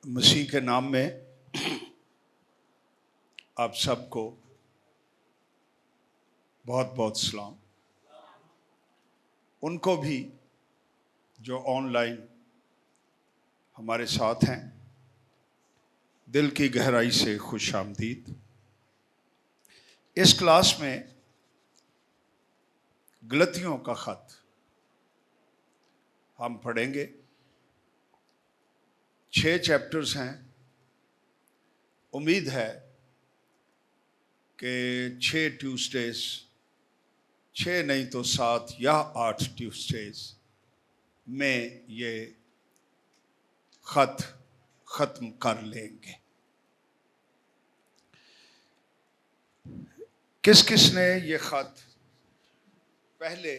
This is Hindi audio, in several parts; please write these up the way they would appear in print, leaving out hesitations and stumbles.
मसीह के नाम में आप सबको बहुत बहुत सलाम। उनको भी जो ऑनलाइन हमारे साथ हैं, दिल की गहराई से खुश आमदीद। इस क्लास में गलतियों का खत हम पढ़ेंगे। 6 चैप्टर्स हैं। उम्मीद है कि 6 ट्यूसडेज, 6 नहीं तो 7 या 8 ट्यूसडेज में ये खत खत्म कर लेंगे। किस किस ने ये खत पहले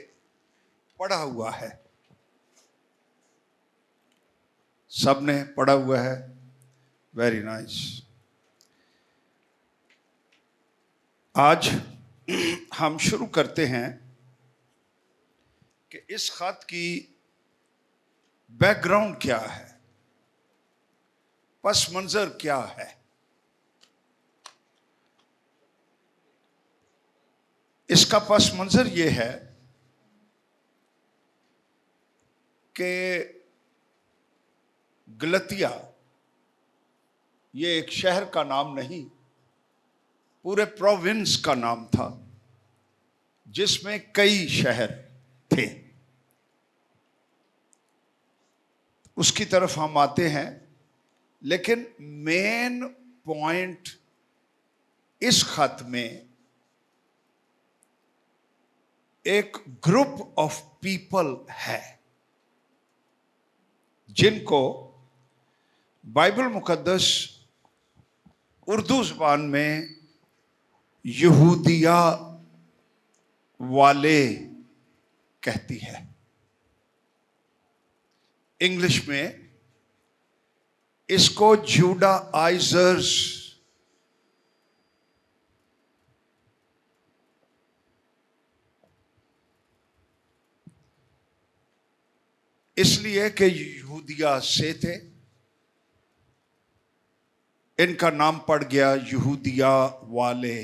पढ़ा हुआ है? सब ने पढ़ा हुआ है। Very nice. आज हम शुरू करते हैं कि इस खत की बैकग्राउंड क्या है, पस मंजर क्या है। इसका पस मंजर ये है कि गलतिया ये एक शहर का नाम नहीं, पूरे प्रोविंस का नाम था जिसमें कई शहर थे। उसकी तरफ हम आते हैं, लेकिन मेन पॉइंट इस खत में एक ग्रुप ऑफ पीपल है जिनको बाइबल मुकद्दस उर्दू ज़बान में यहूदिया वाले कहती है। इंग्लिश में इसको जुडाइजर्स, इसलिए कि यहूदिया से थे, इनका नाम पड़ गया यहूदिया वाले।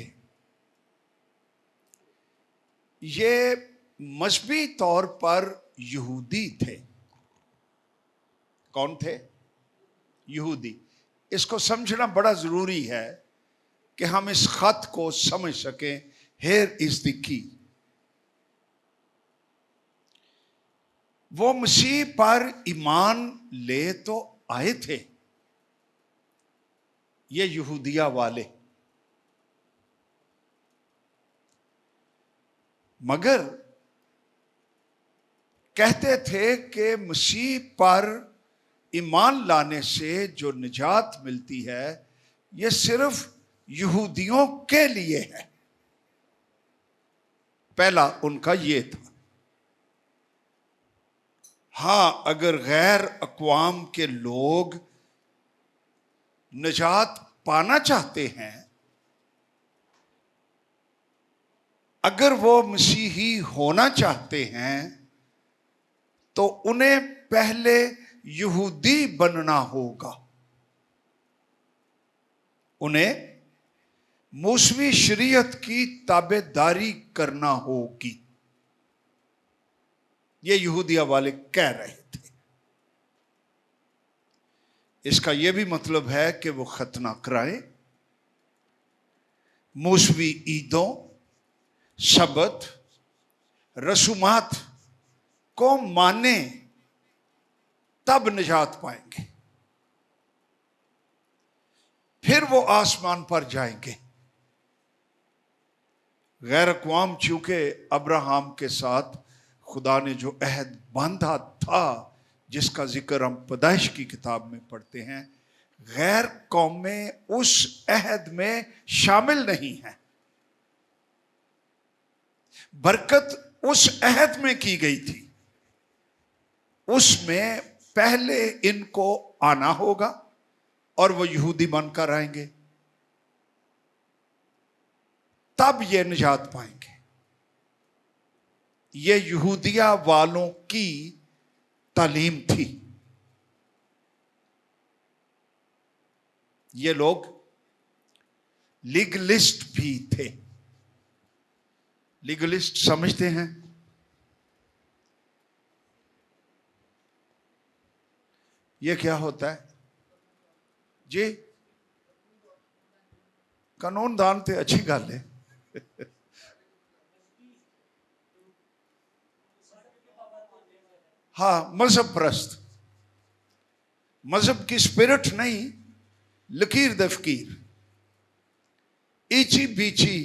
ये मजहबी तौर पर यहूदी थे। कौन थे? यहूदी। इसको समझना बड़ा जरूरी है कि हम इस खत को समझ सकें। Here is the key. वो मसीह पर ईमान ले तो आए थे, ये यहूदिया वाले, मगर कहते थे कि मसीह पर ईमान लाने से जो निजात मिलती है ये सिर्फ यहूदियों के लिए है। पहला उनका ये था। हां, अगर गैर अक़वाम के लोग निजात पाना चाहते हैं, अगर वो मसीही होना चाहते हैं, तो उन्हें पहले यहूदी बनना होगा। उन्हें मूसवी शरीयत की ताबेदारी करना होगी। ये यहूदिया वाले कह रहे थे। इसका यह भी मतलब है कि वो खतना कराए, मूसवी ईदों, शबत, रसूमात को माने, तब निजात पाएंगे। फिर वो आसमान पर जाएंगे। गैर अक़वाम चूंकि अब्राहम के साथ खुदा ने जो अहद बांधा था, जिसका जिक्र हम पैदाइश की किताब में पढ़ते हैं, गैर कौमें उस अहद में शामिल नहीं है। बरकत उस अहद में की गई थी, उसमें पहले इनको आना होगा और वो यहूदी बनकर आएंगे, तब ये निजात पाएंगे। ये यहूदिया वालों की तालीम थी। ये लोग लीगलिस्ट भी थे। लीगलिस्ट समझते हैं? ये क्या होता है जी? कानून दानते अच्छी गल है। हाँ, मजहब प्रस्त, मजहब की स्पिरिट नहीं, लकीर द फकीर, ईची बीची,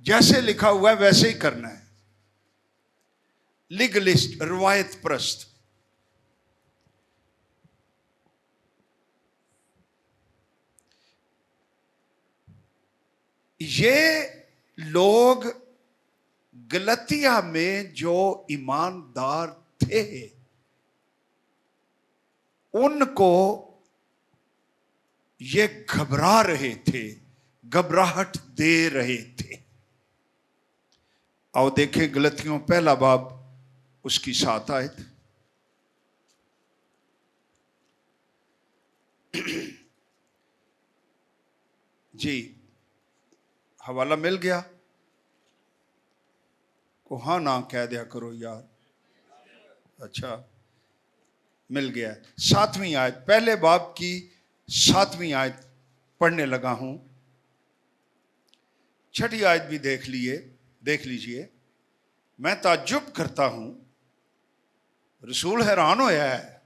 जैसे लिखा हुआ है वैसे ही करना है। लीगलिस्ट, रिवायत प्रस्त। ये लोग गलतिया में जो ईमानदार थे, उनको ये घबरा रहे थे, घबराहट दे रहे थे। आओ देखें गलतियों पहला बाब, उसकी 7 आयत। जी, हवाला मिल गया? को हाँ ना कह दिया करो यार। अच्छा, मिल गया। 7वीं आयत, पहले बाब की 7वीं आयत पढ़ने लगा हूं। 6ठी आयत भी देख लीजिए। मैं ताज्जुब करता हूं, रसूल हैरान होया है।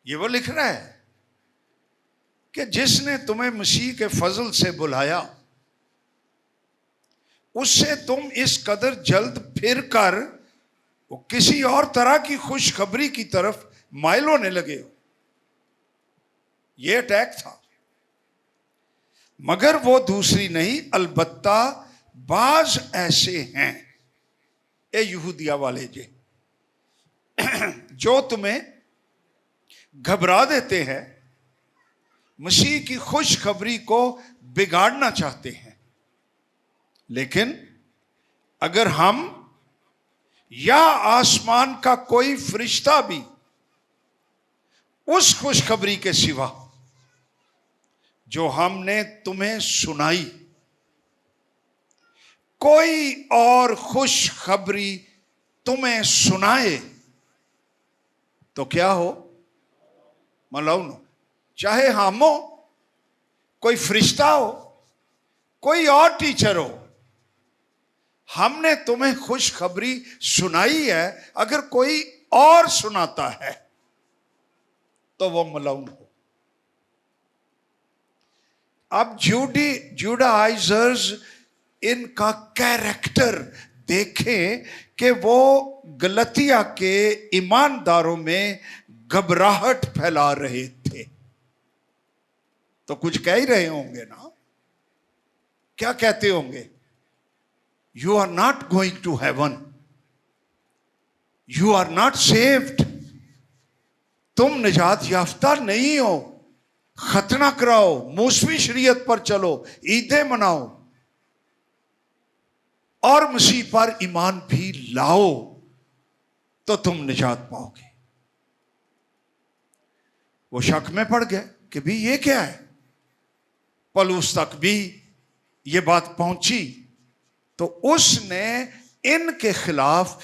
ये वो लिख रहा है कि जिसने तुम्हें मसीह के फजल से बुलाया, उससे तुम इस कदर जल्द फिर कर वो किसी और तरह की खुशखबरी की तरफ माइल होने लगे हो। यह अटैक था। मगर वो दूसरी नहीं, अलबत्ता बाज ऐसे हैं, ए यहूदिया वाले जे, जो तुम्हें घबरा देते हैं, मसीह की खुशखबरी को बिगाड़ना चाहते हैं। लेकिन अगर हम या आसमान का कोई फरिश्ता भी उस खुशखबरी के सिवा जो हमने तुम्हें सुनाई, कोई और खुशखबरी तुम्हें सुनाए, तो क्या हो? मलौन हो। चाहे हम हो, कोई फरिश्ता हो, कोई और टीचर हो, हमने तुम्हें खुशखबरी सुनाई है, अगर कोई और सुनाता है तो वो मलऊन हो। अब जूडाइजर्स, इनका कैरेक्टर देखें कि वो गलतिया के ईमानदारों में घबराहट फैला रहे थे। तो कुछ कह ही रहे होंगे ना? क्या कहते होंगे? You are not going to heaven. You are not saved. तुम निजात याफ्ता नहीं हो। खतना कराओ, मूसवी शरीयत पर चलो, ईदें मनाओ और मसीह पर ईमान भी लाओ, तो तुम निजात पाओगे। वो शक में पड़ गए कि भी ये क्या है। पलूस तक भी ये बात पहुंची, तो उसने इनके खिलाफ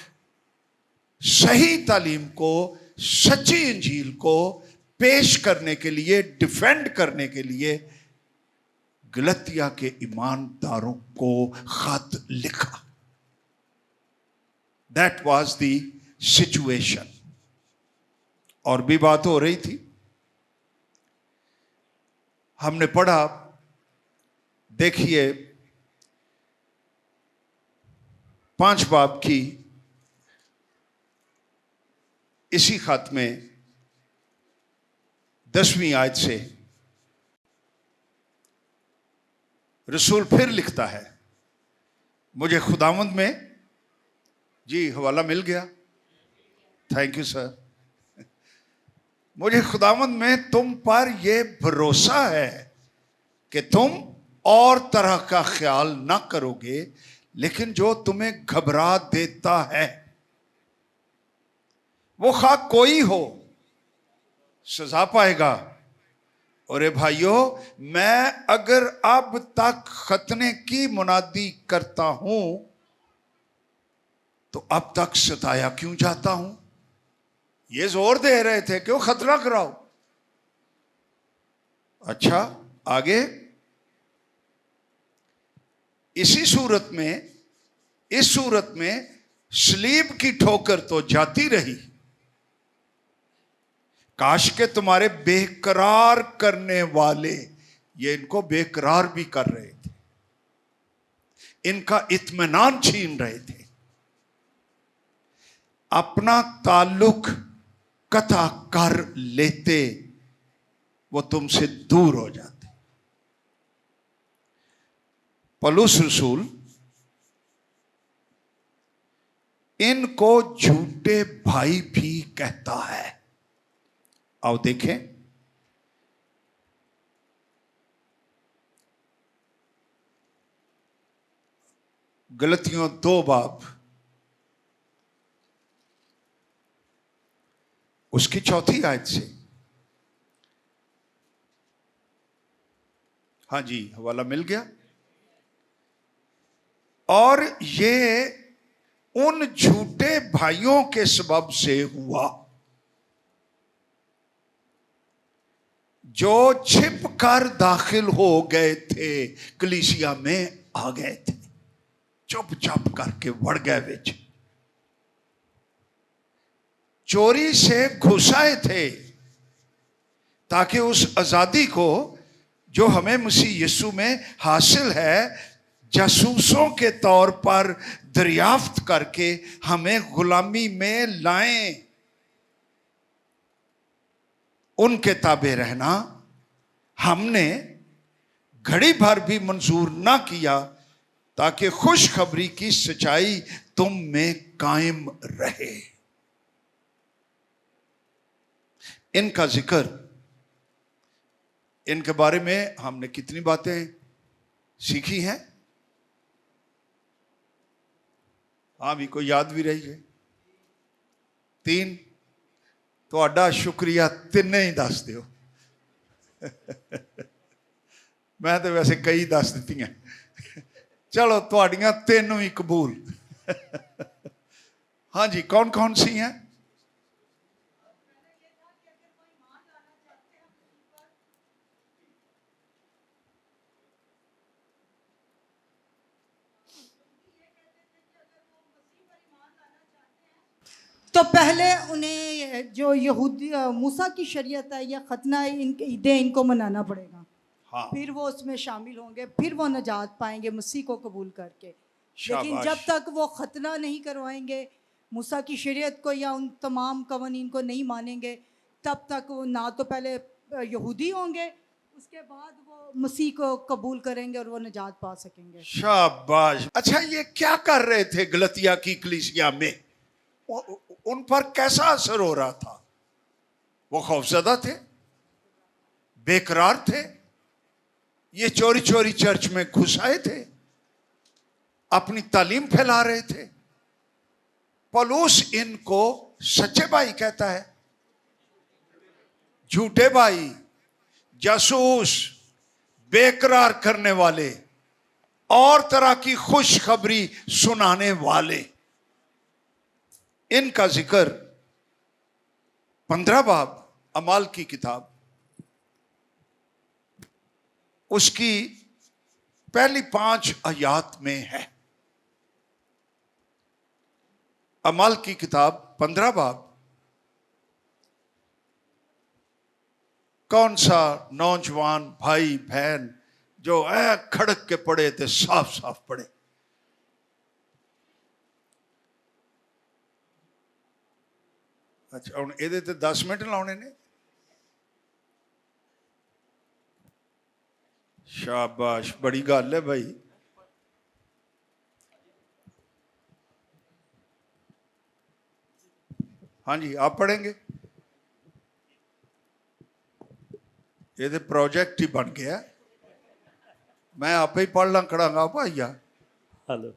सही तालीम को, सच्ची इंजील को पेश करने के लिए, डिफेंड करने के लिए गलतिया के ईमानदारों को खत लिखा। That was the situation. और भी बात हो रही थी, हमने पढ़ा, देखिए 5 बाब की इसी खत में 10वीं आयत से रसूल फिर लिखता है, मुझे खुदावंद में, जी हवाला मिल गया, थैंक यू सर, मुझे खुदावंद में तुम पर यह भरोसा है कि तुम और तरह का ख्याल ना करोगे, लेकिन जो तुम्हें घबरा देता है वो खा कोई हो, सजा पाएगा, और भाइयों, मैं अगर अब तक खतने की मुनादी करता हूं तो अब तक सताया क्यों जाता हूं? ये जोर दे रहे थे क्यों खतना कराओ। अच्छा, आगे इसी सूरत में, इस सूरत में सलीब की ठोकर तो जाती रही, काश के तुम्हारे बेकरार करने वाले, ये इनको बेकरार भी कर रहे थे, इनका इत्मीनान छीन रहे थे, अपना ताल्लुक कता कर लेते, वो तुमसे दूर हो जाते। पौलुस रसूल इनको झूठे भाई भी कहता है। आओ देखें, गलतियों 2 बाब उसकी 4थी आयत से। हाँ जी, हवाला मिल गया। और ये उन झूठे भाइयों के सबब से हुआ जो छिप कर दाखिल हो गए थे, कलीसिया में आ गए थे, चुप चाप करके वड़ गए विच, चोरी से घुस आए थे, ताकि उस आजादी को जो हमें मसीह यीशु में हासिल है, जासूसों के तौर पर दरियाफ्त करके हमें गुलामी में लाएं। उनके ताबे रहना हमने घड़ी भर भी मंजूर ना किया, ताकि खुशखबरी की सच्चाई तुम में कायम रहे। इनका जिक्र, इनके बारे में हमने कितनी बातें सीखी हैं? हाँ भी कोई याद भी रही है? 3। तो आडा शुक्रिया तिने ही दस दियो। मैं तो वैसे कई दस दी हैं, चलो तुहाड़ियां 3 ही कबूल। हाँ जी, कौन कौन सी हैं? तो पहले उन्हें जो यहूदी मूसा की शरीयत है या खतना है, इनको मनाना पड़ेगा। हाँ, फिर वो उसमें शामिल होंगे, फिर वो नजात पाएंगे मसीह को कबूल करके। लेकिन जब तक वो खतना नहीं करवाएंगे, मूसा की शरीयत को या उन तमाम कवानीन को नहीं मानेंगे, तब तक वो ना तो पहले यहूदी होंगे, उसके बाद वो मसीह को कबूल करेंगे और वो नजात पा सकेंगे। शाबाश। अच्छा, ये क्या कर रहे थे गलतिया की कलीसिया में? उन पर कैसा असर हो रहा था? वो खौफजदा थे, बेकरार थे, ये चोरी चोरी चर्च में घुस आए थे, अपनी तालीम फैला रहे थे। पौलुस इनको सच्चे भाई कहता है, झूठे भाई, जासूस, बेकरार करने वाले और तरह की खुशखबरी सुनाने वाले। इनका जिक्र 15 बाब अमाल की किताब उसकी पहली 5 आयात में है। अमाल की किताब 15 बाब। कौन सा नौजवान भाई बहन जो खड़क के पड़े थे, साफ साफ पड़े? अच्छा, हुण इहदे ते 10 मिनट लाने ने। शाबाश, बड़ी गल है भाई। हाँ जी, आप पढ़ेंगे? ये तो प्रोजेक्ट ही बन गया, मैं आप ही पढ़ना खड़ांगा भाइया। हेलो।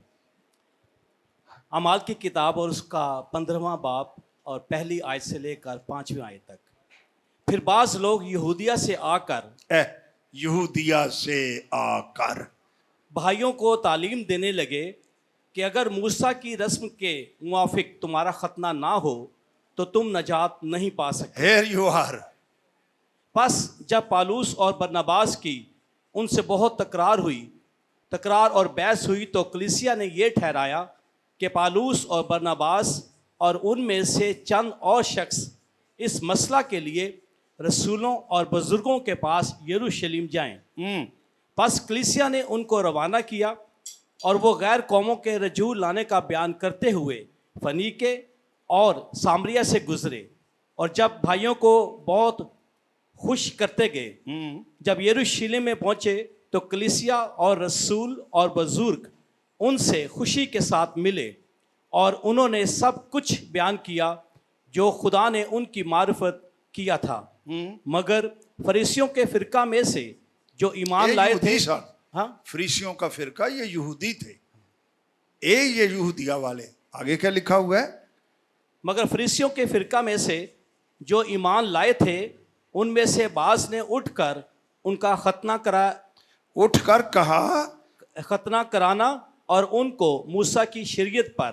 अमाल की किताब और उसका 15वां बाब और पहली आयत से लेकर 5वीं आयत तक। फिर बाज लोग यहूदिया से आकर यहूदिया से आकर भाइयों को तालीम देने लगे कि अगर मूसा की रस्म के मुआफिक तुम्हारा खतना ना हो तो तुम नजात नहीं पा सकते। Here you are. बस जब पालूस और बरनबास की उनसे बहुत तकरार और बहस हुई तो कलीसिया ने यह ठहराया कि पालूस और बरनबास और उनमें से चंद और शख्स इस मसला के लिए रसूलों और बुजुर्गों के पास यरूशलेम जाएं। बस कलीसिया ने उनको रवाना किया और वो गैर कौमों के रजूल लाने का बयान करते हुए फनीके और सामरिया से गुजरे और जब भाइयों को बहुत खुश करते गए, जब यरूशलेम में पहुंचे तो कलीसिया और रसूल और बुजुर्ग उनसे खुशी के साथ मिले और उन्होंने सब कुछ बयान किया जो खुदा ने उनकी मार्फत किया था। मगर फरीसियों के फिरका में से जो ईमान लाए थे, हाँ, फरीसियों का फिरका ये यहूदी थे, ये यहूदिया वाले। आगे क्या लिखा हुआ है? मगर फरीसियों के फिरका में से जो ईमान लाए थे उनमें से बाज ने उठकर उनका खतना कराना और उनको मूसा की शरीयत पर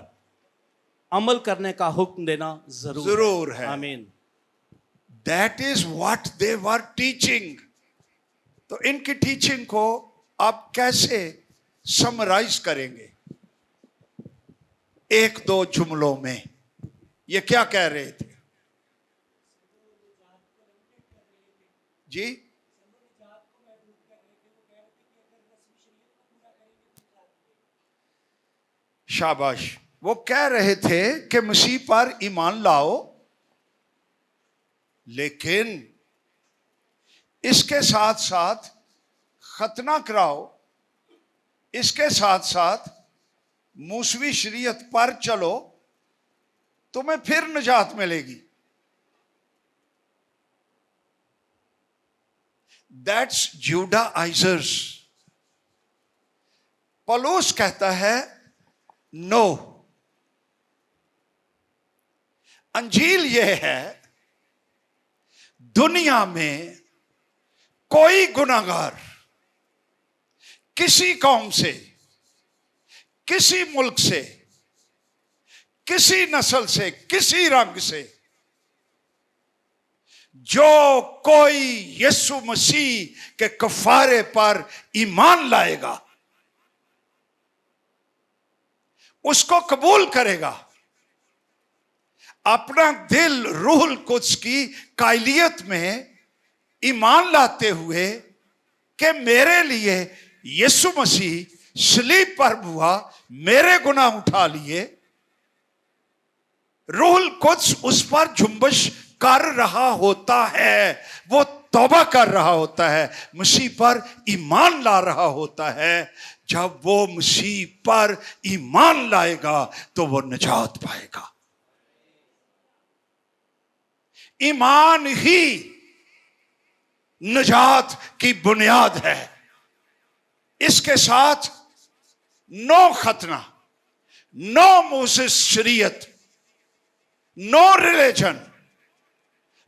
अमल करने का हुक्म देना जरूर है। आमीन। That is what they were teaching. तो इनकी टीचिंग को आप कैसे समराइज करेंगे एक दो जुमलों में? ये क्या कह रहे थे जी? शाबाश। वो कह रहे थे कि मसीह पर ईमान लाओ, लेकिन इसके साथ साथ खतना कराओ, इसके साथ साथ मूसवी शरीयत पर चलो, तुम्हें फिर निजात मिलेगी। दैट्स जुडाइजर्स। पौलुस कहता है नो, अंजील यह है दुनिया में कोई गुनाहगार किसी कौम से, किसी मुल्क से, किसी नस्ल से, किसी रंग से, जो कोई यीशु मसीह के कफारे पर ईमान लाएगा, उसको कबूल करेगा, अपना दिल रूहुल कुद्स की कायलियत में ईमान लाते हुए कि मेरे लिए यीशु मसीह सलीब पर हुआ, मेरे गुनाह उठा लिए, रूहुल कुद्स उस पर जुम्बश कर रहा होता है, वो तौबा कर रहा होता है, मसीह पर ईमान ला रहा होता है। जब वो मसीह पर ईमान लाएगा तो वो निजात पाएगा। ईमान ही निजात की बुनियाद है। इसके साथ नो खतना, नो मूसेस शरीयत, no religion,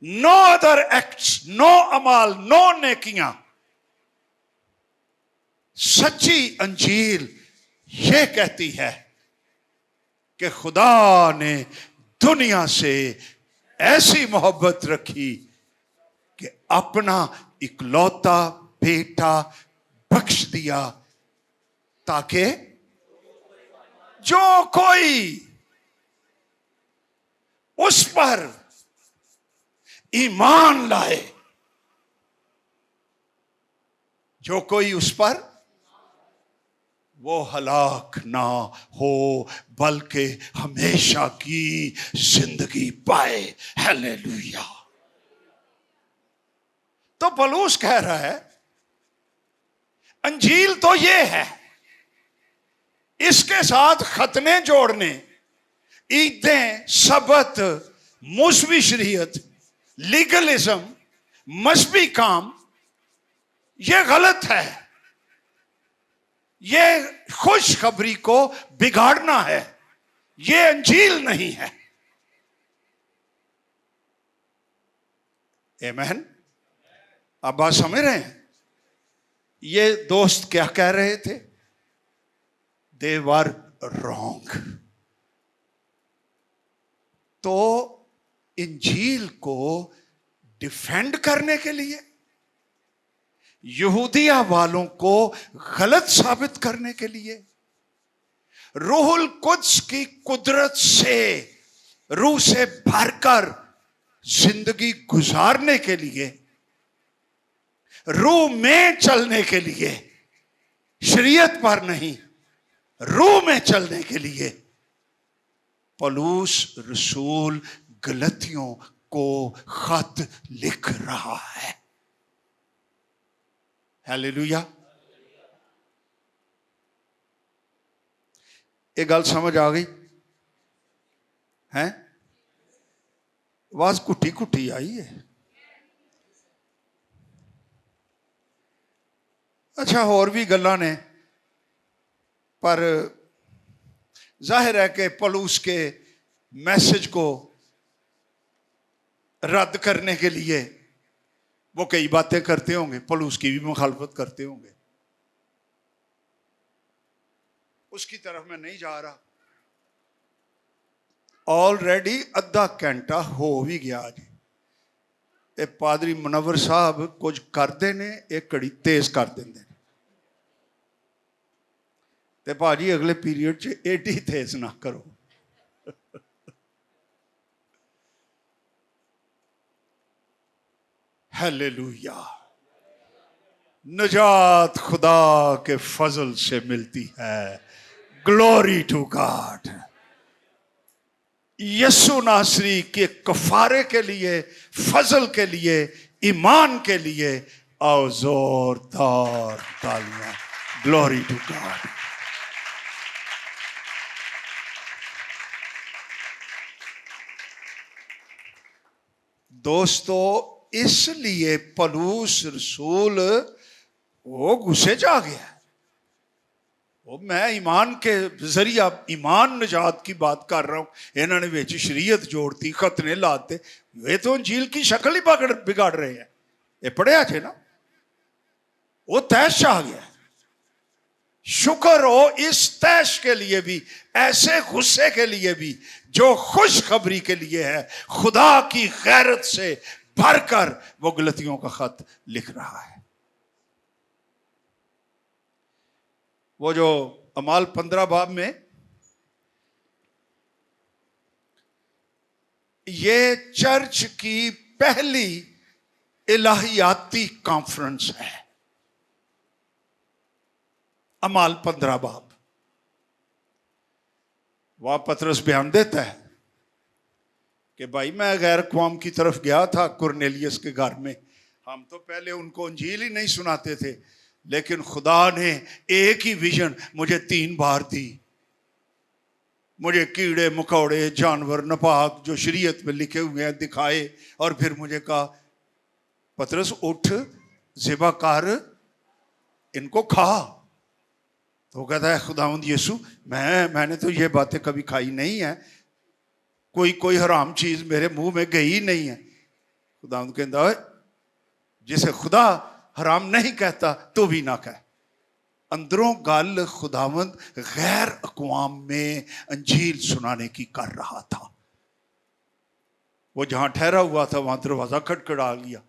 no other acts, no अमाल, नो नेकियां। सच्ची अंजील यह कहती है कि खुदा ने दुनिया से ऐसी मोहब्बत रखी कि अपना इकलौता बेटा बख्श दिया, ताकि जो कोई उस पर ईमान लाए, जो कोई उस पर, वो हलाक ना हो बल्कि हमेशा की जिंदगी पाए। हालेलुया। तो पौलुस कह रहा है अंजील तो ये है, इसके साथ खतने जोड़ने, ईदें, सबत, मूसवी शरीयत, लीगलिज्म, मजहबी काम, ये गलत है। ये खुशखबरी को बिगाड़ना है, ये अंजील नहीं है। आमेन। आप बात समझ रहे हैं? ये दोस्त क्या कह रहे थे? दे वर रॉन्ग। तो इंजील को डिफेंड करने के लिए, यहूदिया वालों को गलत साबित करने के लिए, रूहुल कुद्स की कुदरत से, रूह से भरकर जिंदगी गुजारने के लिए, रूह में चलने के लिए, शरीयत पर नहीं रूह में चलने के लिए पौलुस रसूल गलतियों को खत लिख रहा है। हालेलुया। एक गल समझ आ गई है? आवाज घुटी घुटी आई है। अच्छा, होर भी गल्लां ने, पर जाहिर है कि पौलुस के मैसेज को रद्द करने के लिए वो कई बातें करते होंगे, पौलुस की भी मुखालफत करते होंगे। उसकी तरफ मैं नहीं जा रहा। ऑलरेडी अद्धा घंटा हो भी गया जी। ते पादरी मुनव्वर साहब कुछ करते ने, एक घड़ी तेज कर देंगे। ते भाजी अगले पीरियड च एडी तेज ना करो। हालेलुया। नजात खुदा के फजल से मिलती है। Glory to God. यीशु नासरी के कफारे के लिए, फजल के लिए, ईमान के लिए आओ जोरदार तालियां। Glory to God. दोस्तों, इसलिए पौलुस रसूल वो गुस्से जा गया। वो मैं ईमान के जरिया ईमान निजात की बात कर रहा हूं, इन्होंने विच शरीयत जोड़ती, खतने लाते। वे तो अंजील की शक्ल ही बिगाड़ रहे हैं। ये पढ़िया थे ना, वो तैश आ गया। शुक्र हो इस तैश के लिए भी, ऐसे गुस्से के लिए भी जो खुशखबरी के लिए है। खुदा की गैरत से भरकर वो गलतियों का खत लिख रहा है। वो जो अमाल 15 बाब में ये चर्च की पहली इलाहियाती कॉन्फ्रेंस है। अमाल 15 बाब। वहां पतरस बयान देता है कि भाई मैं गैर कौम की तरफ गया था कुरनेलियस के घर में। हम तो पहले उनको अंजील ही नहीं सुनाते थे, लेकिन खुदा ने एक ही विजन मुझे 3 बार दी। मुझे कीड़े मकोड़े जानवर नापाक जो शरीयत में लिखे हुए हैं दिखाए, और फिर मुझे कहा पतरस उठ, ज़िबा कर, इनको खा। तो कहता है खुदावंद यीशु, मैंने तो ये बातें कभी खाई नहीं है, कोई हराम चीज मेरे मुंह में गई नहीं है। खुदावंद कहता है जिसे खुदा हराम नहीं कहता तो भी ना कह। अंदरों गल खुदावंद गैर अक़वाम में अंजील सुनाने की कर रहा था। वो जहां ठहरा हुआ था वहां दरवाजा खटखड़ा लिया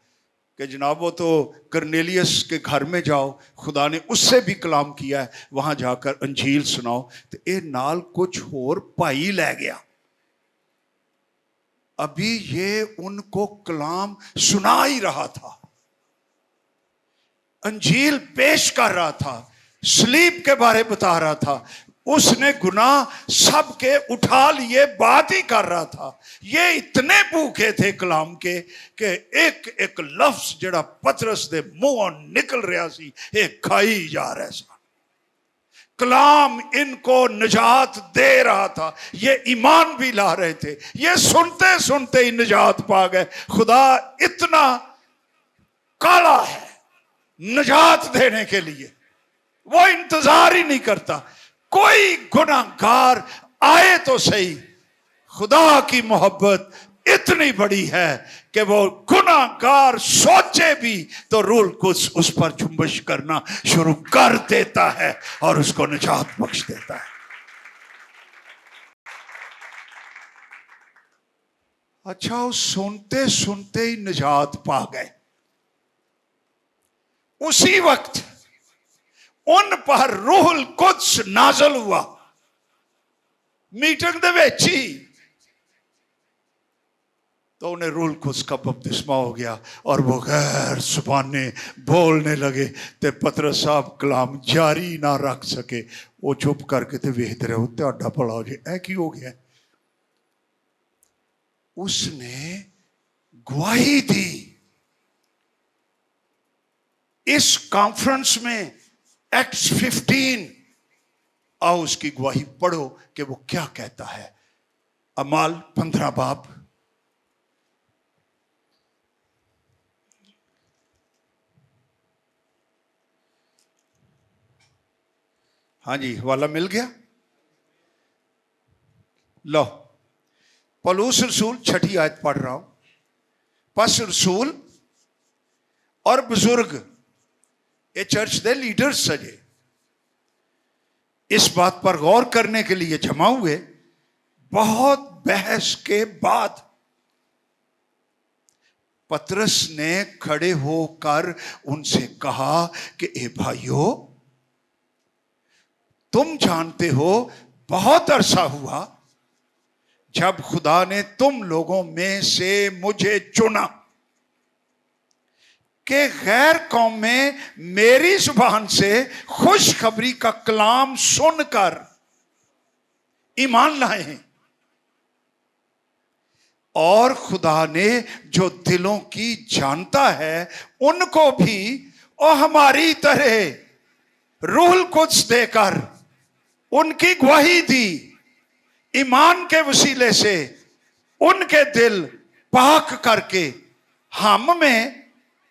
कि जनाब वो तो करनेलियस के घर में जाओ, खुदा ने उससे भी कलाम किया है, वहां जाकर अंजील सुनाओ। तो ये नाल कुछ होर भाई लै गया। अभी ये उनको कलाम सुना ही रहा था, अंजील पेश कर रहा था, सलीब के बारे बता रहा था। उसने गुनाह सबके उठा लिए, बात ही कर रहा था। ये इतने भूखे थे कलाम के कि एक एक लफ्ज जड़ा पतरस दे मुंहों निकल रहा सी, एक खाई जा रहा सा। कलाम इनको निजात दे रहा था, ये ईमान भी ला रहे थे। ये सुनते सुनते ही निजात पा गए। खुदा इतना काला है निजात देने के लिए, वो इंतजार ही नहीं करता कोई गुनाहगार आए तो सही। खुदा की मोहब्बत इतनी बड़ी है कि वो गुनाहगार सोचे भी तो रूह कुछ उस पर जुम्बिश करना शुरू कर देता है और उसको निजात बख्श देता है। अच्छा, वो सुनते सुनते ही निजात पा गए। उसी वक्त उन पर रूहुल कुद्स नाज़िल हुआ, मीटिंग दे विच ही। तो उन्हें रूहुल कुद्स का बपतिस्मा हो गया और वो गैर जुबाने बोलने लगे। ते पतरस साहब कलाम जारी ना रख सके, वो चुप करके ते वेखते रहे। तुहाडा भला हो जाए, ऐ की हो गया? उसने गवाही दी इस कॉन्फ्रेंस में। एक्ट्स 15, आओ उसकी गवाही पढ़ो कि वो क्या कहता है। अमाल 15 बाब। हाँ जी, हवाला मिल गया। लो, पौलुस रसूल 6 आयत पढ़ रहा हूं। पस रसूल और बुजुर्ग, ये चर्च दे लीडर्स सजे, इस बात पर गौर करने के लिए जमा हुए। बहुत बहस के बाद पतरस ने खड़े होकर उनसे कहा कि ए भाइयों, तुम जानते हो बहुत अरसा हुआ जब खुदा ने तुम लोगों में से मुझे चुना कि गैर कौम में मेरी जुबान से खुशखबरी का कलाम सुनकर ईमान लाए हैं। और खुदा ने जो दिलों की जानता है उनको भी और हमारी तरह रूहुल कुद्स देकर उनकी गवाही दी। ईमान के वसीले से उनके दिल पाक करके हम में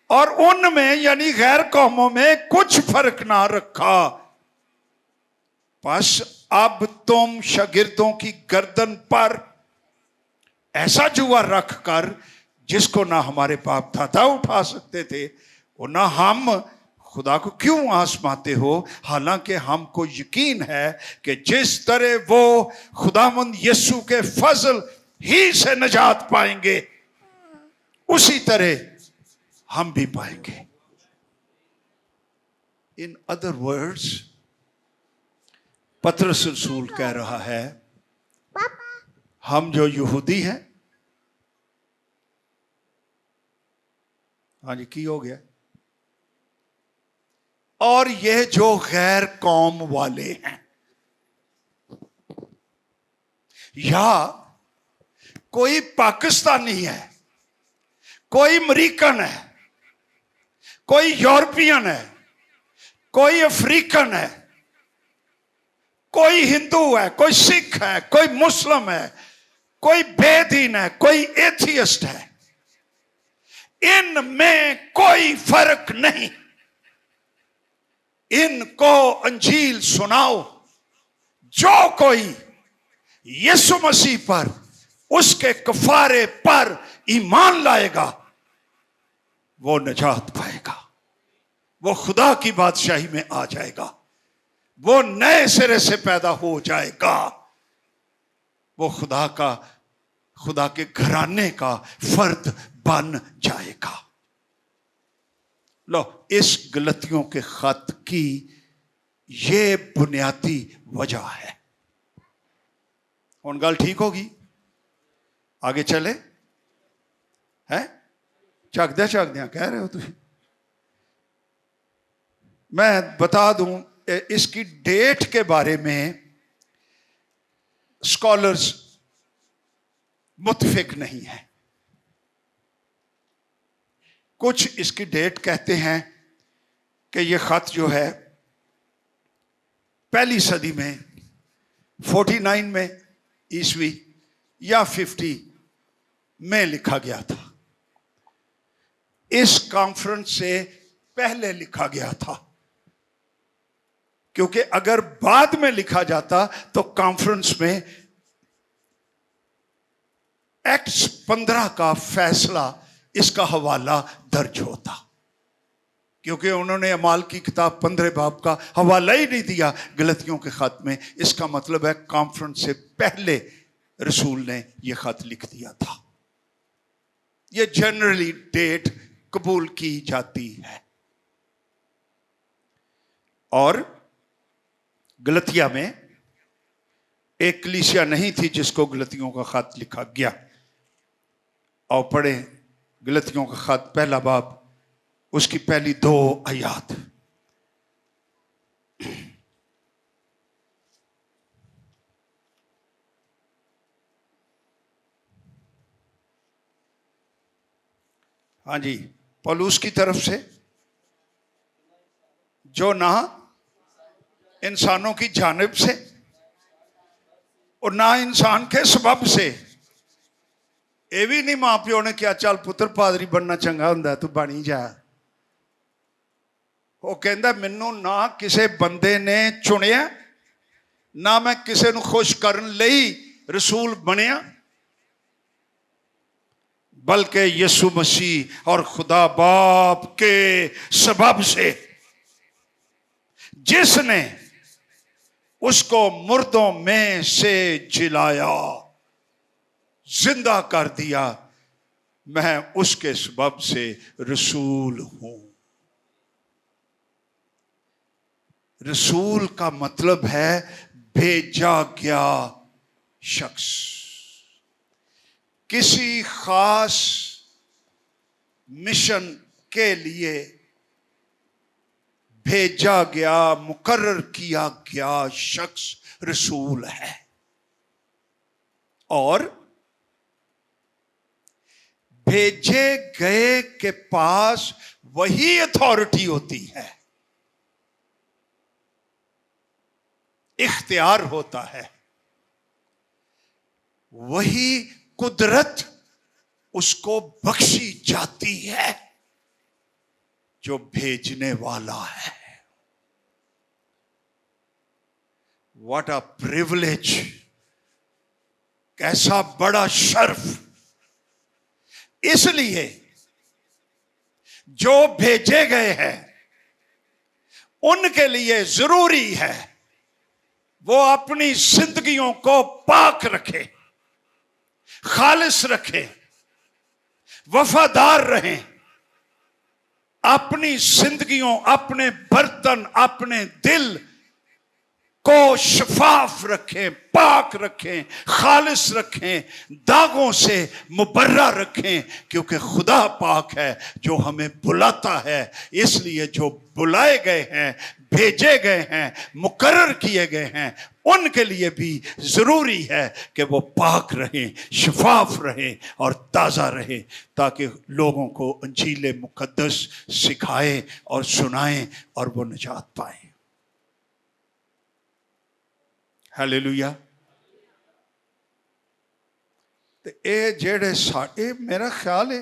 और उनमें यानी गैर कौमों में कुछ फर्क ना रखा। बस अब तुम शागिर्दों की गर्दन पर ऐसा जुआ रख कर जिसको ना हमारे बाप दादा उठा सकते थे और ना हम, खुदा को क्यों आजमाते हो, हालांकि हमको यकीन है कि जिस तरह वो खुदावंद यीशु के फजल ही से निजात पाएंगे उसी तरह हम भी पाएंगे। इन अदर वर्ड्स, पतरस रसूल कह रहा है, हम जो यहूदी हैं, हाँ जी, की हो गया, और ये जो गैर कौम वाले हैं, या कोई पाकिस्तानी है, कोई अमेरिकन है, कोई यूरोपियन है, कोई अफ्रीकन है, कोई हिंदू है, कोई सिख है, कोई मुस्लिम है, कोई बेदीन है, कोई एथियस्ट है, इनमें कोई फर्क नहीं। इनको अंजील सुनाओ। जो कोई यीशु मसीह पर, उसके कफारे पर ईमान लाएगा वो निजात पाएगा, वो खुदा की बादशाही में आ जाएगा, वो नए सिरे से पैदा हो जाएगा, वो खुदा के घराने का फर्द बन जाएगा। लो, इस गलतियों के खत की ये बुनियादी वजह है। उन गल ठीक होगी? आगे चले हैं? झकदे झकदे कह रहे हो तुम। मैं बता दूं, इसकी डेट के बारे में स्कॉलर्स मुत्फिक नहीं है। कुछ इसकी डेट कहते हैं कि यह खत जो है पहली सदी में 49 में ईस्वी या 50 में लिखा गया था। इस कॉन्फ्रेंस से पहले लिखा गया था, क्योंकि अगर बाद में लिखा जाता तो कॉन्फ्रेंस में एक्ट्स 15 का फैसला इसका हवाला दर्ज होता, क्योंकि उन्होंने अमाल की किताब 15 बाब का हवाला ही नहीं दिया गलतियों के खत में। इसका मतलब है कॉन्फ्रेंस से पहले रसूल ने यह खत लिख दिया था। यह जनरली डेट कबूल की जाती है। और गलतिया में एक कलीसिया नहीं थी जिसको गलतियों का खत लिखा गया। और पढ़े गलतियों का खत पहला बाब, उसकी पहली 2 आयात। हाँ जी, पौलुस की तरफ से, जो ना इंसानों की जानिब से और ना इंसान के सबब से। ये भी नहीं मां प्यो ने क्या चल पुत्र पादरी बनना चंगा हुंदा तू बनी जा। वो कहंदा मैनू ना किसी बंदे ने चुनिया, ना मैं किसी नू खुश करन लई रसूल बनिया, बल्कि यीशु मसीह और खुदा बाप के सबब से, जिसने उसको मुर्दों में से जिलाया, जिंदा कर दिया, मैं उसके सबब से रसूल हूं। रसूल का मतलब है भेजा गया शख्स, किसी खास मिशन के लिए भेजा गया, मुकर्रर किया गया शख्स रसूल है। और भेजे गए के पास वही अथॉरिटी होती है, इख्तियार होता है, वही कुदरत उसको बख्शी जाती है जो भेजने वाला है। व्हाट अ प्रिविलेज, कैसा बड़ा शर्फ। इसलिए जो भेजे गए हैं उनके लिए जरूरी है वो अपनी जिंदगियों को पाक रखे, खालिस रखे, वफादार रहें, अपनी जिंदगियों, अपने बर्तन, अपने दिल को शफाफ रखें, पाक रखें, खालिस रखें, दागों से मुबर्रा रखें, क्योंकि खुदा पाक है जो हमें बुलाता है। इसलिए जो बुलाए गए हैं, भेजे गए हैं, मुकर्रर किए गए हैं, उनके लिए भी जरूरी है कि वो पाक रहें, शफाफ रहें और ताज़ा रहें, ताकि लोगों को इंजील मुकद्दस सिखाएं और सुनाएं और वो निजात पाएं। हालेलुया। तो ये जेड़े साडे, मेरा ख्याल है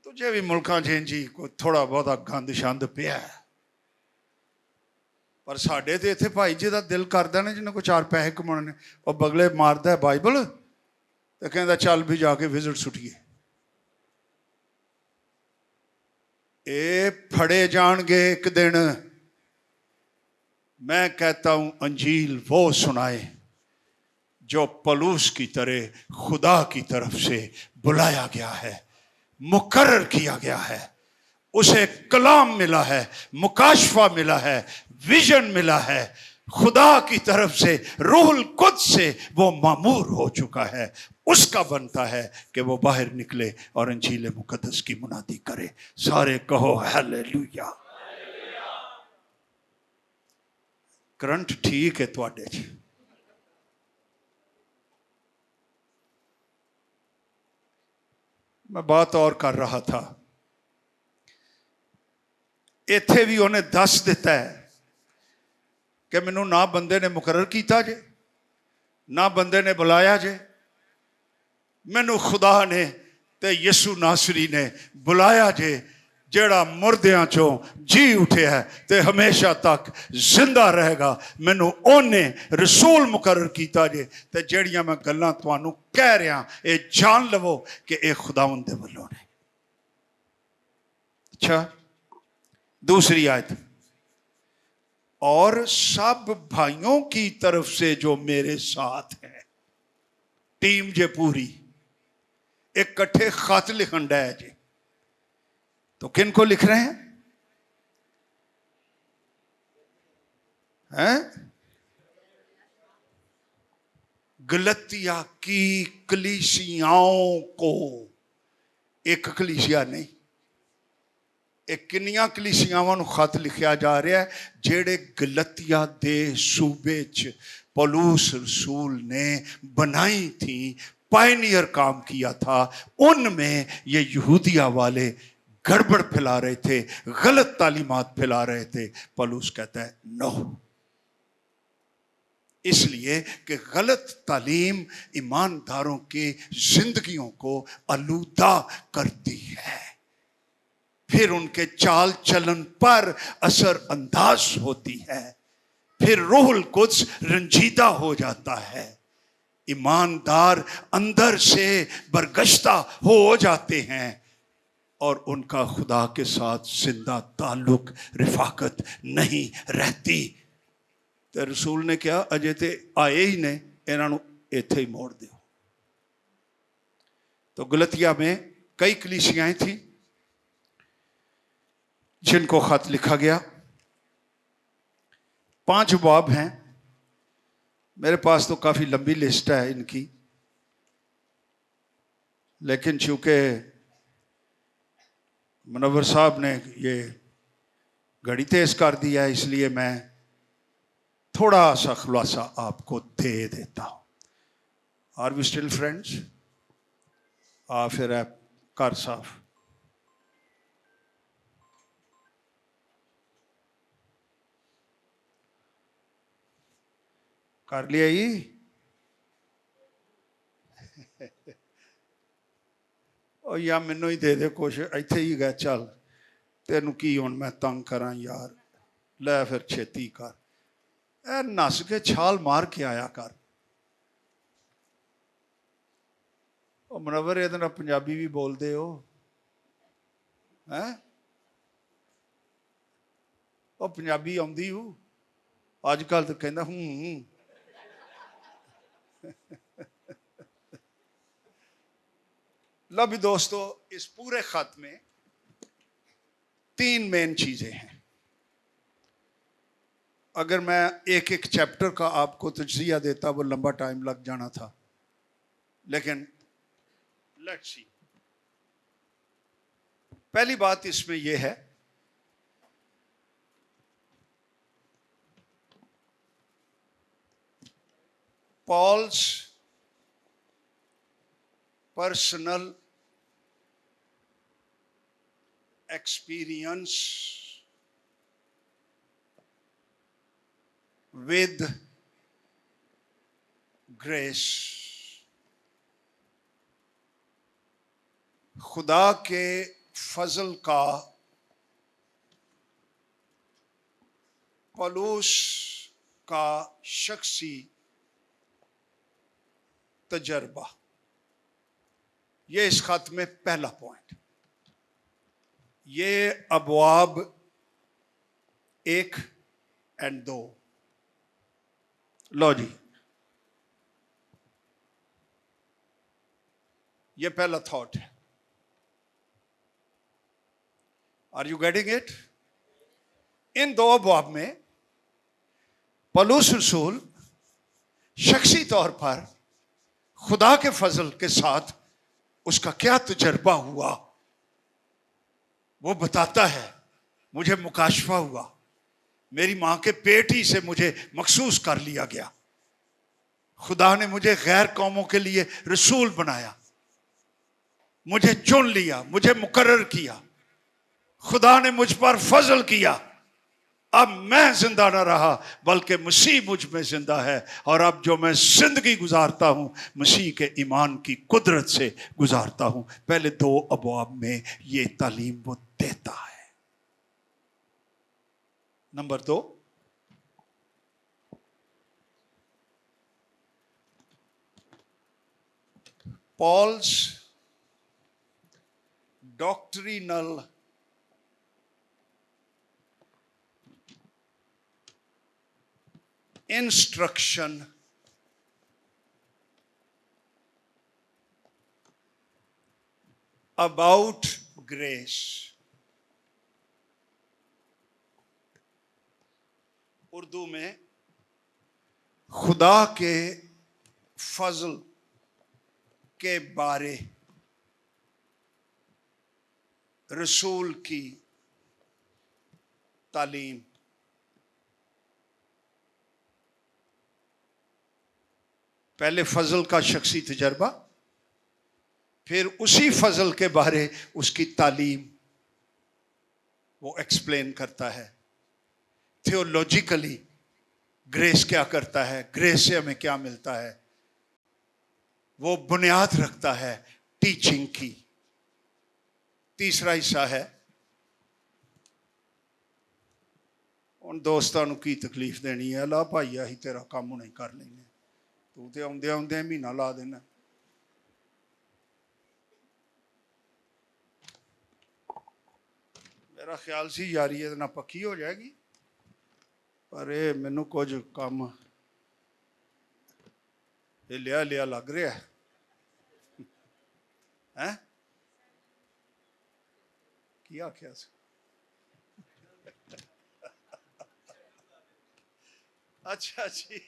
तुझे भी मुल्कां च जी को थोड़ा बहुता गंद शंद पिया है, पर साडे ते इत्थे भाई जी दा दिल करदा ना जिन्हें को 4 पैसे कमाने, और बगले मारदा है बाइबल तो कहंदा चल भी जाके विजिट सुटिए। ये फड़े जाएंगे एक दिन। मैं कहता हूं अंजील वो सुनाए जो पलूस की तरह खुदा की तरफ से बुलाया गया है, मुकर्रर किया गया है, उसे कलाम मिला है, मुकाशफा मिला है, विजन मिला है, खुदा की तरफ से, रूहुल कुद्स से वो मामूर हो चुका है। उसका बनता है कि वो बाहर निकले और इंजील मुकद्दस की मुनादी करे। सारे कहो हालेलुया। करंट ठीक है तुहाडे च। मैं बात और कर रहा था, इत्थे भी उन्हें दस दिता है कि मैनू ना बंदे ने मुकर्रर किया जे, ना बंदे ने बुलाया जे, मैनू खुदा ने ते यसु नासरी ने बुलाया जे, ਜਿਹੜਾ ਮੁਰਦਿਆਂ ਚੋਂ ਜੀ ਉਠਿਆ ਹੈ ਤੇ ਹਮੇਸ਼ਾ ਤੱਕ ਜ਼ਿੰਦਾ ਰਹੇਗਾ। ਮੈਨੂੰ ਉਹਨੇ ਰਸੂਲ ਮੁਕਰਰ ਕੀਤਾ ਜੇ ਤੇ ਜਿਹੜੀਆਂ ਮੈਂ ਗੱਲਾਂ ਤੁਹਾਨੂੰ ਕਹਿ ਰਿਹਾ ਇਹ ਜਾਣ ਲਵੋ ਕਿ ਇਹ खुदावंद दे ਵੱਲੋਂ ਨੇ। अच्छा, दूसरी आयत, और सब भाइयों की तरफ से जो मेरे साथ है। टीम जे पूरी इकट्ठे खत लिखन डे जी। तो किन को लिख रहे हैं? गलतिया की कलीसियाओं को। एक कलीसिया नहीं, एक किन्नियां कलीसियावां नूं खत लिखिया जा रहा है जेड़े गलतिया दे सूबे च पौलुस रसूल ने बनाई थी, पायनियर काम किया था। उनमें ये यहूदिया वाले गड़बड़ फैला रहे थे, गलत तालीमात फैला रहे थे। पौलुस कहता है नो, इसलिए कि गलत तालीम ईमानदारों की जिंदगियों को आलूदा करती है, फिर उनके चाल चलन पर असर अंदाज होती है, फिर रूहुल कुद्स रंजीदा हो जाता है। ईमानदार अंदर से बरगश्ता हो जाते हैं और उनका खुदा के साथ जिंदा ताल्लुक रिफाकत नहीं रहती। तो रसूल ने क्या अजे ते आए ही ने, इन्हों इत्थे ही मोड़ दो। तो गलतिया में कई कलीसियाएं थी जिनको खत लिखा गया। 5 बाब हैं, मेरे पास तो काफ़ी लंबी लिस्ट है इनकी, लेकिन चूंकि मुनव्वर साहब ने ये घड़ी तेज कर दिया है इसलिए मैं थोड़ा सा खुलासा आपको दे देता हूँ। Are we still friends? फिर आप कर साहब कर लिया ही। और या मैनू ही दे दे कुछ, इत्थे ही गए चल तेनू की हुण मैं तंग करा यार, लै फिर छेती कर। ए नस के छाल मार के आया कर। ओ मुनव्वर ये दिन पंजाबी भी बोलते हो हैं? ओ पंजाबी आउंदी हो अजकल तो कहंदा लो भी दोस्तों, इस पूरे खत में 3 मेन चीजें हैं। अगर मैं एक एक चैप्टर का आपको तज्जिया देता वो लंबा टाइम लग जाना था, लेकिन लेट्स सी। पहली बात इसमें यह है Paul's personal experience with grace। खुदा के फजल का पौलुस का शख्सी तजर्बा, ये इस खत में पहला पॉइंट। ये अबवाब 1 और 2। लो जी, ये पहला थॉट है। Are you getting it? इन 2 अबवाब में पौलुस रसूल शख्सी तौर पर खुदा के फजल के साथ उसका क्या तजर्बा हुआ वो बताता है। मुझे मुकाशफा हुआ, मेरी मां के पेट ही से मुझे मखसूस कर लिया गया। खुदा ने मुझे गैर कौमों के लिए रसूल बनाया, मुझे चुन लिया, मुझे मुकर्रर किया। खुदा ने मुझ पर फजल किया। अब मैं जिंदा ना रहा बल्कि मसीह मुझ में जिंदा है, और अब जो मैं जिंदगी गुजारता हूं मसीह के ईमान की कुदरत से गुजारता हूं। पहले 2 अबवाब में ये तालीम वो देता है। Number 2, Paul's doctrinal instruction about grace। Urdu में खुदा के फजल के बारे रसूल की तालीम। पहले फजल का शख्सी तजर्बा, फिर उसी फजल के बारे उसकी तालीम वो एक्सप्लेन करता है। थियोलॉजिकली ग्रेस क्या करता है, ग्रेस से हमें क्या मिलता है, वो बुनियाद रखता है टीचिंग की। तीसरा हिस्सा है उन दोस्तों की तकलीफ देनी है, ला भाई अही तेरा काम हुणे कर लेंगे, तू तो आउंदे आउंदे महीना ला देना। मेरा ख्याल सी यारी ये ना पक्की हो जाएगी, पर ये मैनू कुछ काम लिया लिया लग रहा है। की आख्या अच्छा जी।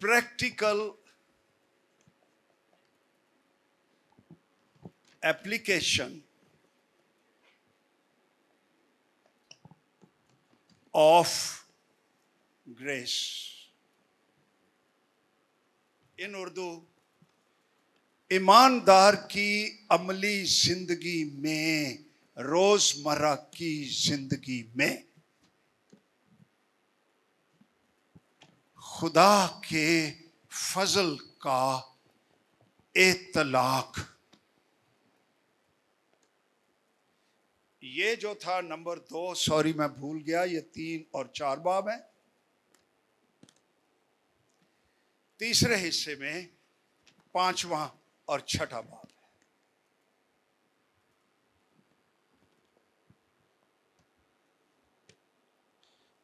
प्रैक्टिकल एप्लीकेशन ऑफ ग्रेस इन उर्दू। ईमानदार की अमली जिंदगी में, रोजमर्रा की जिंदगी में खुदा के फजल का इतलाक। ये जो था नंबर 2, सॉरी मैं भूल गया, ये 3 और 4 बाब है। तीसरे हिस्से में 5वां और 6ठा बाब है।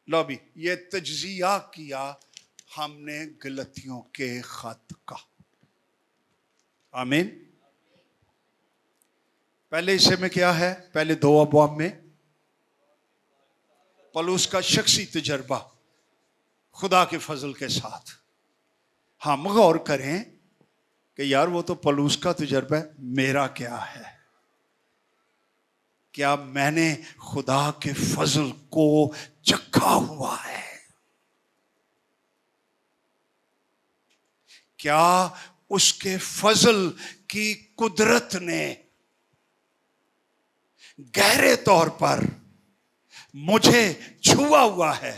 लो भी ये तज्जिया किया हमने गलतियों के खत का। आमीन। पहले हिस्से में क्या है, पहले 2 अबवाब में पौलुस का शख्सी तजर्बा खुदा के फजल के साथ। हम गौर करें कि यार वो तो पौलुस का तजर्बा है, मेरा क्या है? क्या मैंने खुदा के फजल को चखा हुआ है? क्या उसके फजल की कुदरत ने गहरे तौर पर मुझे छुआ हुआ है,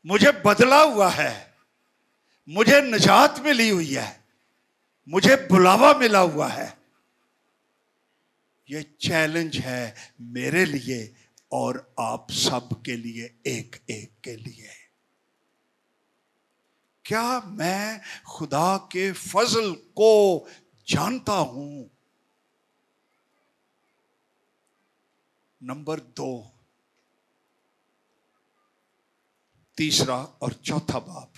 मुझे बदला हुआ है, मुझे निजात मिली हुई है, मुझे बुलावा मिला हुआ है? ये चैलेंज है मेरे लिए और आप सब के लिए, एक एक के लिए। क्या मैं खुदा के फजल को जानता हूं? नंबर 2, तीसरा और चौथा बाब,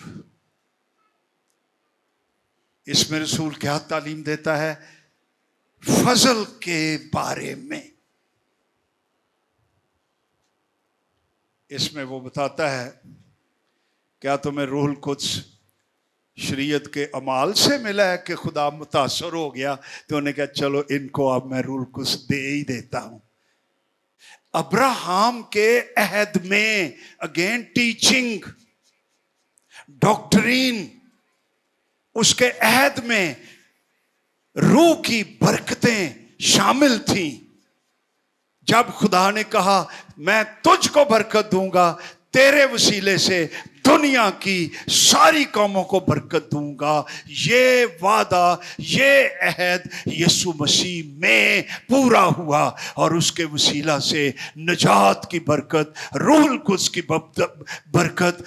इसमें रसूल क्या तालीम देता है फजल के बारे में? इसमें वो बताता है क्या तुम्हें रूहुल कुद्स शरीयत के अमाल से मिला है कि खुदा मुतासर हो गया तो उन्होंने कहा चलो इनको अब मैं रूहुल कुद्स दे ही देता हूं। अब्राहम के अहद में अगेन टीचिंग, डॉक्ट्रीन, उसके अहद में रूह की बरकतें शामिल थीं। जब खुदा ने कहा मैं तुझको बरकत दूंगा, तेरे वसीले से दुनिया की सारी कौमों को बरकत दूंगा। ये वादा, ये अहद यीशु मसीह में पूरा हुआ और उसके वसीला से निजात की बरकत, रूहुल कुद्स की बरकत,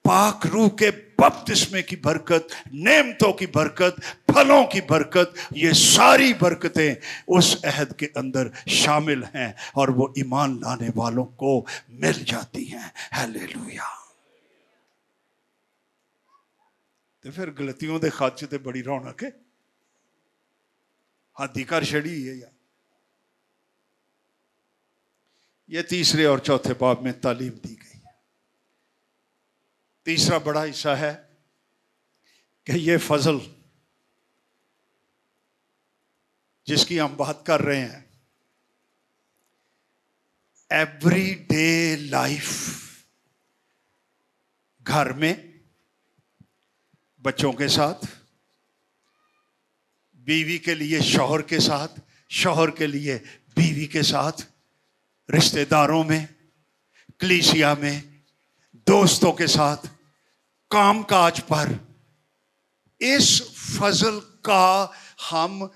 पाक रूह के बपतिस्मे की बरकत, नेमतों की बरकत, फलों की बरकत, ये सारी बरकतें उस अहद के अंदर शामिल हैं और वो ईमान लाने वालों को मिल जाती हैं। हालेलुया। तो फिर गलतियों के खाते ते बड़ी रौनक है, हाथी कर छड़ी है यार। ये तीसरे और चौथे बाब में तालीम दी गई। तीसरा बड़ा हिस्सा है कि ये फजल जिसकी हम बात कर रहे हैं, एवरीडे लाइफ, घर में बच्चों के साथ, बीवी के लिए शौहर के साथ, शौहर के लिए बीवी के साथ, रिश्तेदारों में, कलीसिया में, दोस्तों के साथ, कामकाज पर, इस फजल का हम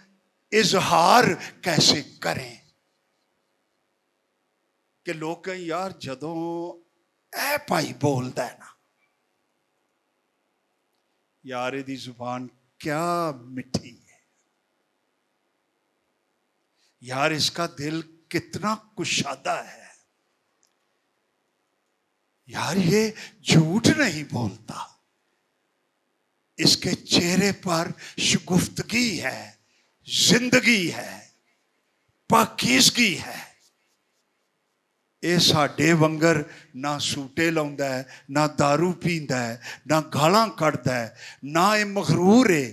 इजहार कैसे करें कि लोग कहें यार जदों ऐ भाई बोलता है ना, यार दी जुबान क्या मिठी है, यार इसका दिल कितना कुशादा है, यार ये झूठ नहीं बोलता, इसके चेहरे पर शगुफ्तगी है, जिंदगी है, पाकीज़गी है। ये साडे वंगर ना सूटे लाउंदा है, ना दारू पींदा है, ना गालां कढ़दा है, ना ये मगरूर है।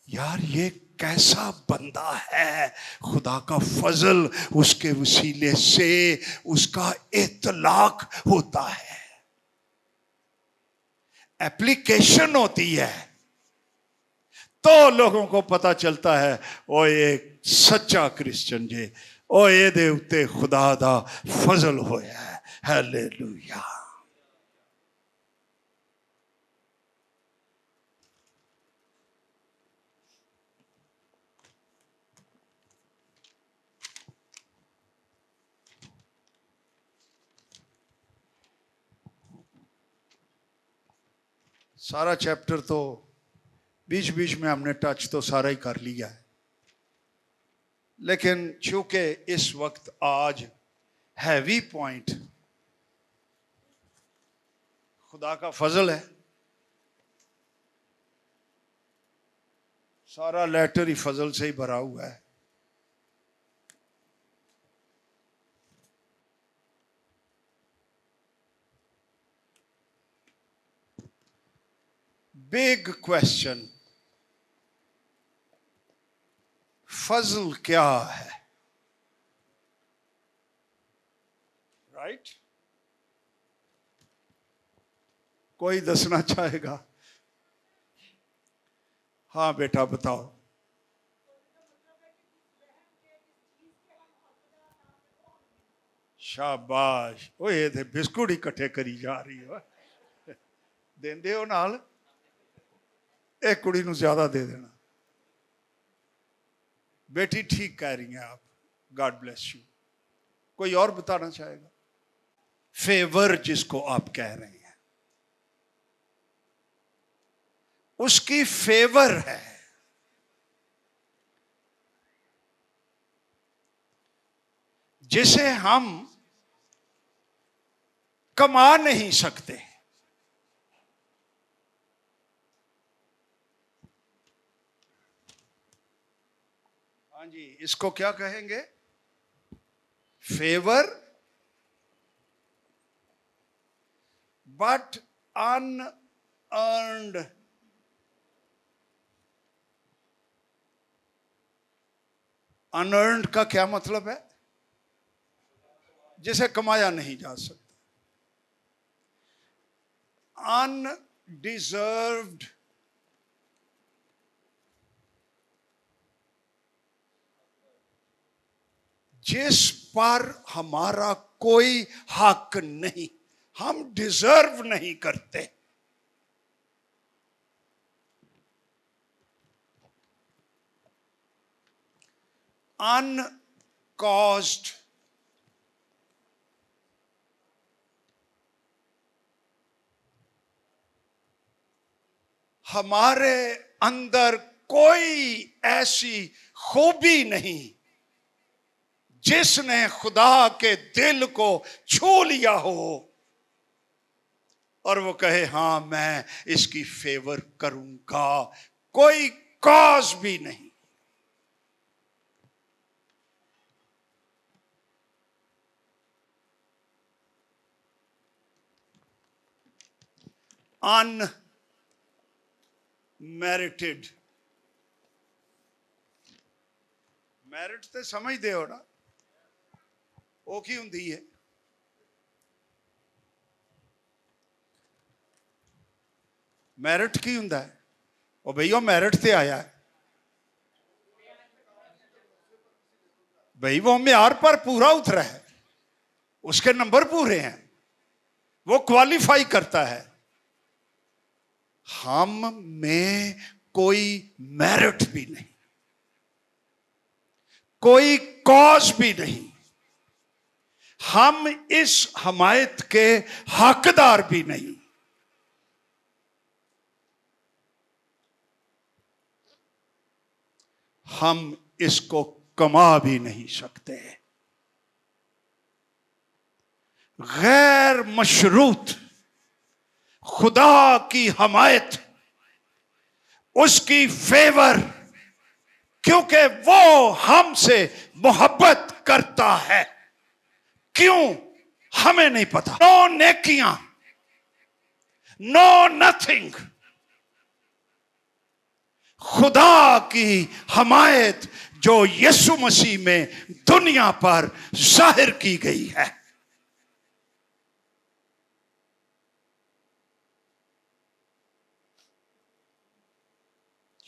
यार ये कैसा बंदा है, खुदा का फजल उसके वसीले से उसका इतलाक होता है, एप्लीकेशन होती है, तो लोगों को पता चलता है ओ ये सच्चा क्रिश्चियन जे, ओ ये दे उत्ते खुदा दा फजल होया है। हालेलुया। सारा चैप्टर तो बीच बीच में हमने टच तो सारा ही कर लिया है, लेकिन चूंकि इस वक्त आज हैवी पॉइंट खुदा का फजल है, सारा लेटर ही फजल से ही भरा हुआ है। बिग क्वेश्चन, फजल क्या है? राइट? कोई दसना चाहेगा? हाँ बेटा बताओ। शाबाश। ओ ये थे बिस्कुट ही इकट्ठे करी जा रही हो, देंदे हो नाल, एक कुड़ी नूं ज्यादा दे देना। बेटी ठीक कह रही हैं आप, गॉड ब्लेस यू। कोई और बताना चाहेगा? फेवर जिसको आप कह रहे हैं, उसकी फेवर है, जिसे हम कमा नहीं सकते। हाँ जी, इसको क्या कहेंगे? Favour but unearned. अनअर्न्ड का क्या मतलब है? जिसे कमाया नहीं जा सकता, अनडिजर्व्ड, जिस पर हमारा कोई हक नहीं। हम डिजर्व नहीं करते। अनकॉज्ड हमारे अंदर कोई ऐसी खूबी नहीं जिसने खुदा के दिल को छू लिया हो और वो कहे हां मैं इसकी फेवर करूंगा। कोई कॉज भी नहीं। अनमेरिटेड, मैरिट तो समझते हो ना, वो की हुंदी है? मैरिट की हुंदा है? वो भई वो मैरिट से आया है भाई, वो म्यार पर पूरा उतरा है, उसके नंबर पूरे हैं, वो क्वालिफाई करता है। हम में कोई मेरिट भी नहीं, कोई कॉज भी नहीं, हम इस हमायत के हकदार भी नहीं। हम इसको कमा भी नहीं सकते। गैर मशरूत खुदा की हमायत, उसकी फेवर, क्योंकि वो हमसे मोहब्बत करता है। क्यों हमें नहीं पता। नो नेकियां, नो नथिंग, खुदा की हमायत जो यीशु मसीह में दुनिया पर जाहिर की गई है।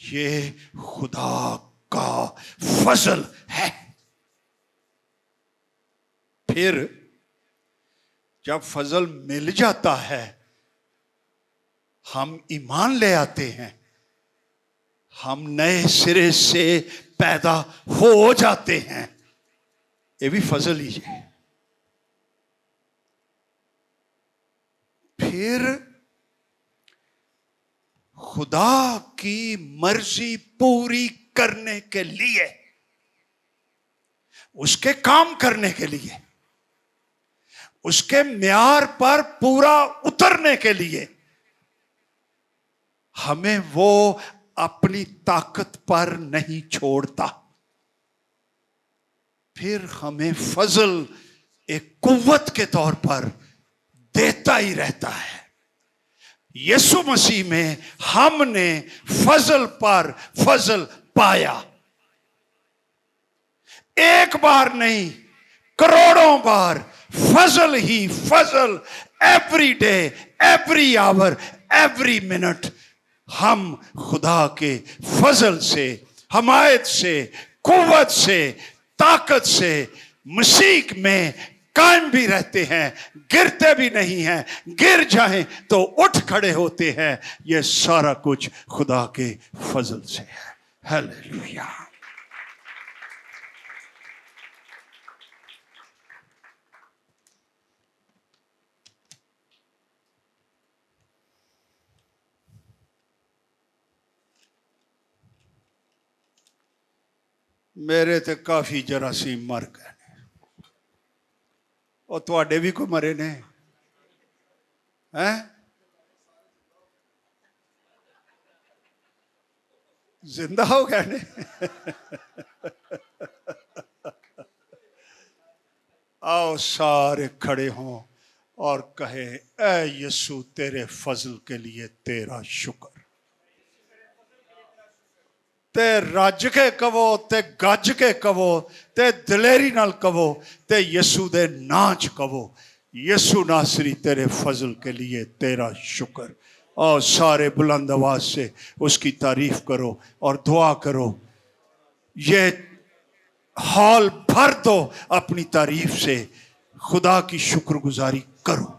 ये खुदा का फजल है। फिर जब फजल मिल जाता है, हम ईमान ले आते हैं, हम नए सिरे से पैदा हो जाते हैं। ये भी फजल ही है। फिर खुदा की मर्जी पूरी करने के लिए, उसके काम करने के लिए, उसके म्यार पर पूरा उतरने के लिए हमें वो अपनी ताकत पर नहीं छोड़ता। फिर हमें फजल एक कुव्वत के तौर पर देता ही रहता है। यीशु मसीह में हमने फजल पर फजल पाया। एक बार नहीं, करोड़ों बार फजल ही फजल। Every day, every hour, every minute हम खुदा के फजल से, हमायत से, कुव्वत से, ताकत से मसीह में कायम भी रहते हैं, गिरते भी नहीं हैं। गिर जाएं तो उठ खड़े होते हैं। यह सारा कुछ खुदा के फजल से है। हालेलुया। मेरे ते काफी जरासीम मर गए, और तुहाडे भी कोई मरे ने हैं? जिंदा हो गए ने। आओ सारे खड़े हों और कहे, ऐ यीशु तेरे फजल के लिए तेरा शुक्र। ते रज के कवो, ते गज के कवो, ते दिलेरी नाल कवो, ते यीशु दे नां च कवो, यीशु नासरी तेरे फजल के लिए तेरा शुक्र। और सारे बुलंद आवाज से उसकी तारीफ करो और दुआ करो। ये हॉल भर दो अपनी तारीफ से। खुदा की शुक्रगुजारी करो।